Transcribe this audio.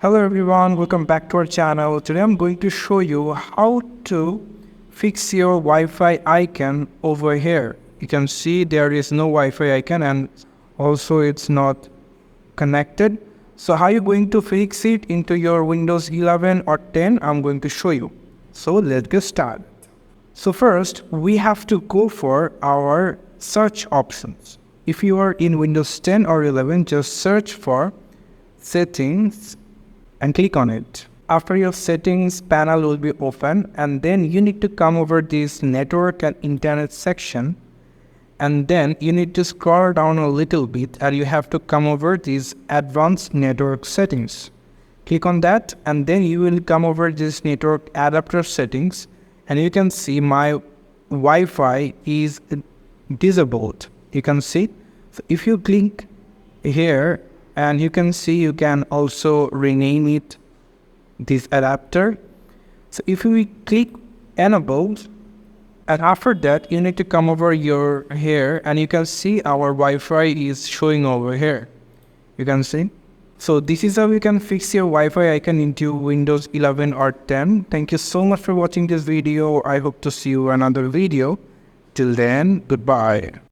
Hello everyone, welcome back to our channel. Today I'm going to show you how to fix your Wi-Fi icon over here. You can see there is no Wi-Fi icon and also it's not connected. So how are you going to fix it into your Windows 11 or 10? I'm going to show you. So let's get started. So first we have to go for our search options. If you are in Windows 10 or 11, just search for settings and click on it. After your settings panel will be open, and then you need to come over this network and internet section, and then you need to scroll down a little bit and you have to come over these advanced network settings. Click on that and then you will come over this network adapter settings, and you can see my Wi-Fi is disabled. You can see. So if you click here, and you can see you can also rename it this adapter. So if we click enabled, and after that you need to come over here and you can see our Wi-Fi is showing over here. You can see. So this is how you can fix your Wi-Fi icon into Windows 11 or 10. Thank you so much for watching this video. I hope to see you in another video. Till then, goodbye.